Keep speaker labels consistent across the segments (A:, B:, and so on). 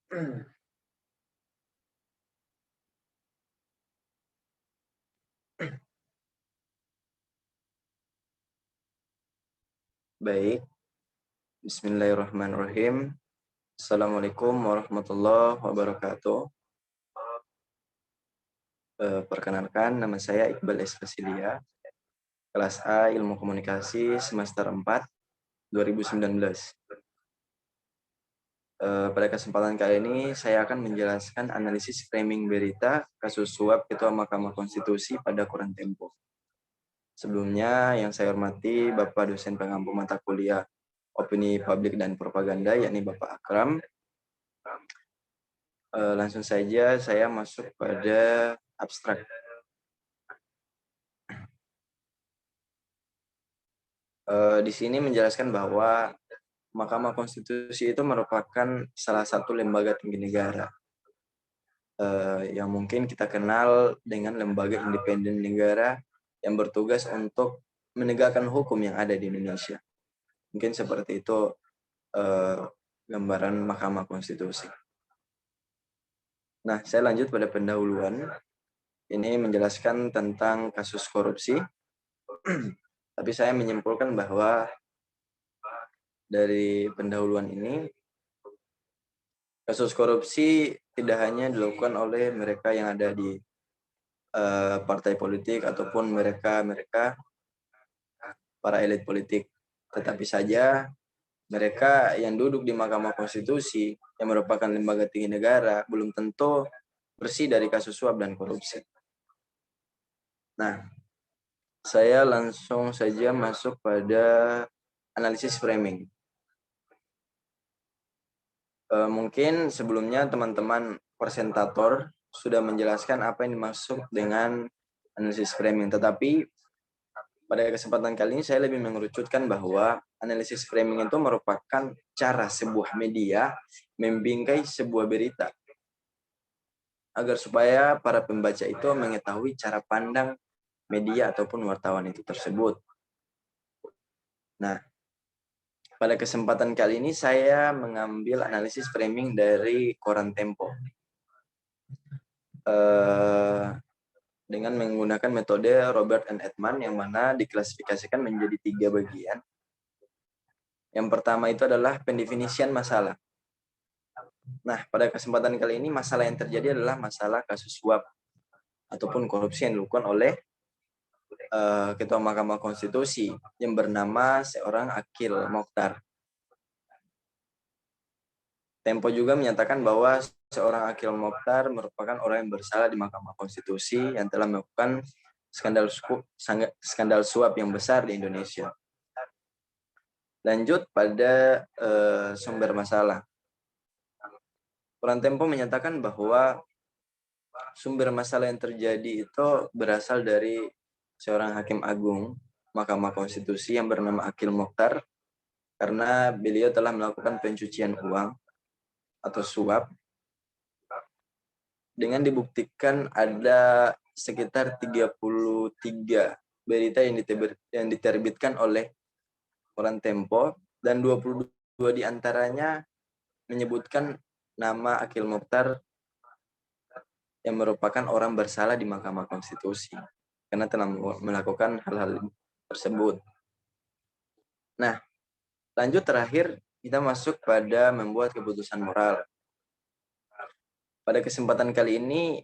A: Baik, bismillahirrahmanirrahim. Assalamualaikum warahmatullahi wabarakatuh. Perkenalkan, nama saya Iqbal S. Fasilia, kelas A Ilmu Komunikasi semester 4, 2019. Pada kesempatan kali ini, saya akan menjelaskan analisis framing berita kasus suap Ketua Mahkamah Konstitusi pada koran Tempo. Sebelumnya, yang saya hormati Bapak dosen pengampu mata kuliah Opini Publik dan Propaganda, yakni Bapak Akram. Langsung saja saya masuk pada abstrak. Di sini menjelaskan bahwa Mahkamah Konstitusi itu merupakan salah satu lembaga tinggi negara yang mungkin kita kenal dengan lembaga independen negara yang bertugas untuk menegakkan hukum yang ada di Indonesia. Mungkin seperti itu gambaran Mahkamah Konstitusi. Nah, saya lanjut pada pendahuluan. Ini menjelaskan tentang kasus korupsi. Tapi saya menyimpulkan bahwa dari pendahuluan ini, kasus korupsi tidak hanya dilakukan oleh mereka yang ada di partai politik ataupun mereka para elit politik, tetapi saja mereka yang duduk di Mahkamah Konstitusi yang merupakan lembaga tinggi negara belum tentu bersih dari kasus suap dan korupsi. Nah, saya langsung saja masuk pada analisis framing. Mungkin sebelumnya teman-teman presentator sudah menjelaskan apa yang dimaksud dengan analisis framing, tetapi pada kesempatan kali ini saya lebih mengerucutkan bahwa analisis framing itu merupakan cara sebuah media membingkai sebuah berita agar supaya para pembaca itu mengetahui cara pandang media ataupun wartawan itu tersebut. Nah, pada kesempatan kali ini saya mengambil analisis framing dari koran Tempo dengan menggunakan metode Robert and Edman yang mana diklasifikasikan menjadi 3 bagian. Yang pertama itu adalah pendefinisian masalah. Nah, pada kesempatan kali ini masalah yang terjadi adalah masalah kasus suap ataupun korupsi yang dilakukan oleh Ketua Mahkamah Konstitusi yang bernama seorang Akil Mokhtar. Tempo juga menyatakan bahwa seorang Akil Mokhtar merupakan orang yang bersalah di Mahkamah Konstitusi yang telah melakukan skandal suap yang besar di Indonesia. Lanjut pada sumber masalah. Koran Tempo menyatakan bahwa sumber masalah yang terjadi itu berasal dari seorang hakim agung Mahkamah Konstitusi yang bernama Akil Mokhtar karena beliau telah melakukan pencucian uang atau suap dengan dibuktikan ada sekitar 33 berita yang diterbitkan oleh koran Tempo dan 22 diantaranya menyebutkan nama Akil Mokhtar yang merupakan orang bersalah di Mahkamah Konstitusi karena telah melakukan hal-hal tersebut. Nah, lanjut terakhir kita masuk pada membuat keputusan moral. Pada kesempatan kali ini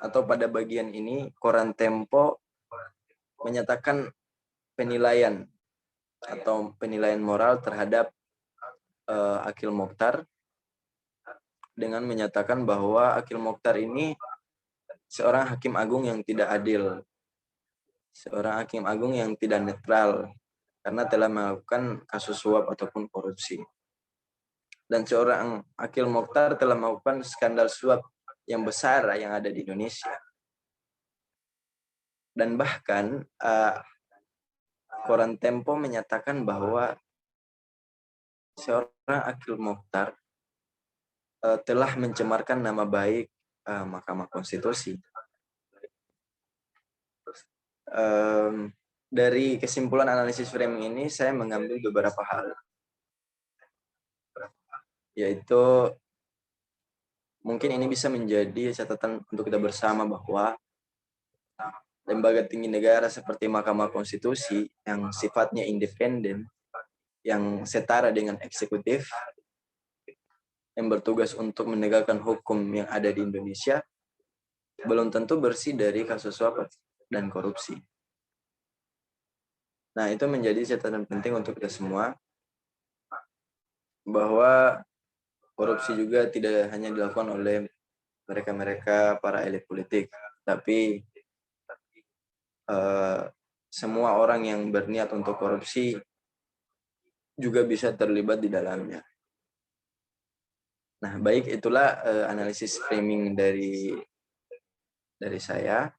A: atau pada bagian ini koran Tempo menyatakan penilaian atau penilaian moral terhadap Akil Mokhtar dengan menyatakan bahwa Akil Mokhtar ini seorang hakim agung yang tidak adil, seorang hakim agung yang tidak netral karena telah melakukan kasus suap ataupun korupsi. Dan seorang Akil Mokhtar telah melakukan skandal suap yang besar yang ada di Indonesia. Dan bahkan koran Tempo menyatakan bahwa seorang Akil Mokhtar telah mencemarkan nama baik Mahkamah Konstitusi. Dari kesimpulan analisis framing ini saya mengambil beberapa hal. yaitu mungkin ini bisa menjadi catatan untuk kita bersama bahwa lembaga tinggi negara seperti Mahkamah Konstitusi yang sifatnya independen, yang setara dengan eksekutif, yang bertugas untuk menegakkan hukum yang ada di Indonesia, belum tentu bersih dari kasus suap dan korupsi. Nah, itu menjadi catatan penting untuk kita semua, bahwa korupsi juga tidak hanya dilakukan oleh mereka-mereka para elit politik, tapi semua orang yang berniat untuk korupsi juga bisa terlibat di dalamnya. Nah, baik, itulah analisis framing dari saya.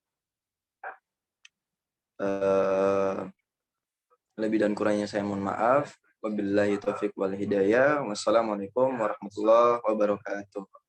A: Lebih dan kurangnya saya mohon maaf. Wabillahi taufiq wal hidayah. Wassalamualaikum warahmatullahi wabarakatuh.